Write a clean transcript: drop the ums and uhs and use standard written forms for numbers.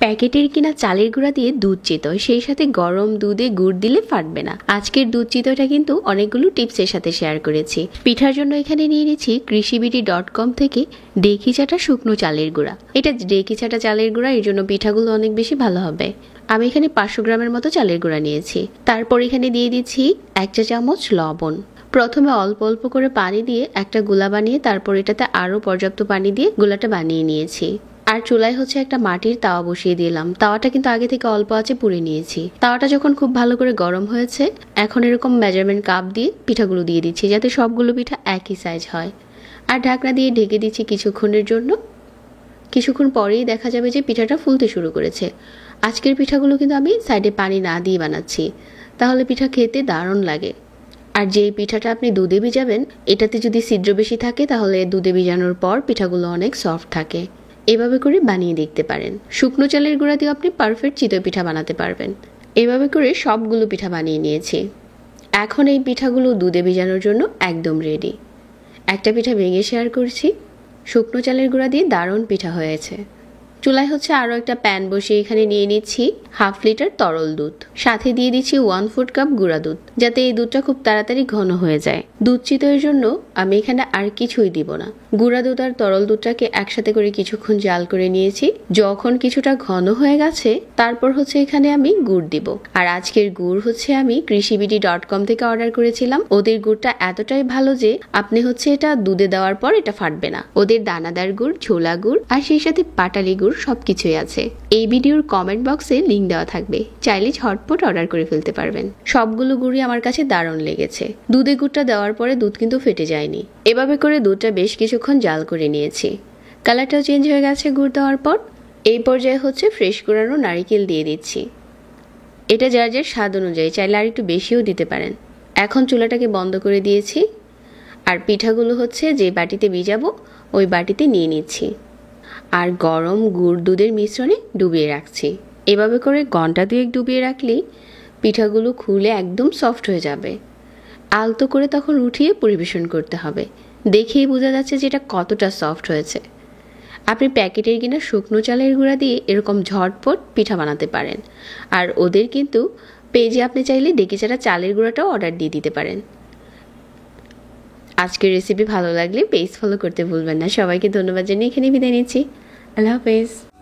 প্যাকেটের কিনা চালের গুঁড়া দিয়ে দুধ চিতই, সেই সাথে গরম দুধে গুড় দিলে ফাটবে না। আজকের দুধ চিতইটা কিন্তু অনেকগুলো টিপসের সাথে শেয়ার করেছি। পিঠার জন্য এখানে নিয়ে নিচ্ছি কৃষিবিডি.com থেকে ডেকি চাটা শুকনো চালের গুঁড়া। এটা ডেকি চাটা চালের গুঁড়া, এর জন্য পিঠাগুলো অনেক বেশি ভালো হবে। আমি এখানে 500 গ্রামের মতো চালের গুঁড়া নিয়েছি। তারপর এখানে দিয়ে দিচ্ছি 1 চা চামচ লবণ। প্রথমে অল্প অল্প করে পানি দিয়ে একটা গুলা বানিয়ে তারপর এটাতে আরো পর্যাপ্ত পানি দিয়ে গুলাটা বানিয়ে নিয়েছি। আর চুলায় হচ্ছে একটা মাটির তাওয়া বসিয়ে দিলাম। তাওয়াটা কিন্তু আগে থেকে অল্প আঁচে পুড়ে নিয়েছি। তাওয়াটা যখন খুব ভালো করে গরম হয়েছে, এখন এরকম মেজারমেন্ট কাপ দিয়ে পিঠাগুলো দিয়ে দিচ্ছি যাতে সবগুলো পিঠা একই সাইজ হয়। আর ঢাকনা দিয়ে ঢেকে দিচ্ছি কিছুক্ষণের জন্য। কিছুক্ষণ পরেই দেখা যাবে যে পিঠাটা ফুলতে শুরু করেছে। আজকের পিঠাগুলো কিন্তু আমি সাইডে পানি না দিয়ে বানাচ্ছি, তাহলে পিঠা খেতে দারুণ লাগে। আর যেই পিঠাটা আপনি দুধে ভিজাবেন, এটাতে যদি ছিদ্র বেশি থাকে তাহলে দুধে ভিজানোর পর পিঠাগুলো অনেক সফট থাকে। এভাবে করে বানিয়ে দেখতে পারেন। শুকনো চালের গুঁড়া দিয়ে আপনি পারফেক্ট চিতই পিঠা বানাতে পারবেন। এভাবে করে সবগুলো পিঠা বানিয়ে নিয়েছি। এখন এই পিঠাগুলো দুধে ভিজানোর জন্য একদম রেডি। একটা পিঠা ভেঙে শেয়ার করছি। শুকনো চালের গুঁড়া দিয়ে দারুণ পিঠা হয়েছে। চুলায় হচ্ছে আরও একটা প্যান বসিয়ে এখানে নিয়ে নিচ্ছি 1/2 লিটার তরল দুধ। সাথে দিয়ে দিচ্ছি 1/4 কাপ গুঁড়া দুধ, যাতে এই দুধটা খুব তাড়াতাড়ি ঘন হয়ে যায়। দুধ চিতইয়ের জন্য আমি এখানে আর কিছুই দিব না। গুঁড়া দুধ আর তরল দুধটাকে একসাথে করে কিছুক্ষণ জাল করে নিয়েছি। যখন কিছুটা ঘন হয়ে গেছে, তারপর হচ্ছে এখানে আমি গুড় দিব। আর আজকের গুড় হচ্ছে আমি কৃষিবিডি.com থেকে অর্ডার করেছিলাম। ওদের গুড়টা এতটাই ভালো যে আপনি হচ্ছে এটা দুধে দেওয়ার পর এটা ফাটবে না। ওদের দানাদার গুড়, ছোলা গুড় আর সেই সাথে পাটালি গুড় সবকিছুই আছে। এই ভিডিওর কমেন্ট বক্সে লিংক দেওয়া থাকবে, চাইলে ঝটপট অর্ডার করে ফেলতে পারবেন। সবগুলো গুড়ই আমার কাছে দারুণ লেগেছে। দুধে গুড়টা দেওয়ার পরে দুধ কিন্তু ফেটে যায়নি। এভাবে করে দুধটা বেশ কিছুক্ষণ জাল করে নিয়েছি। কালারটাও চেঞ্জ হয়ে গেছে গুড় দেওয়ার পর। এই পর্যায়ে হচ্ছে ফ্রেশ কোরানো নারিকেল দিয়ে দিচ্ছি। এটা যার যার স্বাদ অনুযায়ী, চাইলে আর একটু বেশিও দিতে পারেন। এখন চুলাটাকে বন্ধ করে দিয়েছি। আর পিঠাগুলো হচ্ছে যে বাটিতে ভিজাবো ওই বাটিতে নিয়ে নিচ্ছি। আর গরম গুড় দুধের মিশ্রণে ডুবিয়ে রাখছি। এভাবে করে ঘন্টা 2 ডুবিয়ে রাখলেই পিঠাগুলো খুলে একদম সফট হয়ে যাবে। আলতো করে তখন উঠিয়ে পরিবেশন করতে হবে। দেখেই বোঝা যাচ্ছে যে এটা কতটা সফট হয়েছে। আপনি প্যাকেটের কিনা শুকনো চালের গুঁড়া দিয়ে এরকম ঝটপট পিঠা বানাতে পারেন। আর ওদের কিন্তু পেজে আপনি চাইলে ডেকি চাটা চালের গুঁড়াটাও অর্ডার দিয়ে দিতে পারেন। আজকের রেসিপি ভালো লাগলে পেজ ফলো করতে ভুলবেন না। সবাইকে ধন্যবাদ জানিয়ে এখানে বিদায় নিচ্ছি। আল্লাহ হাফেজ।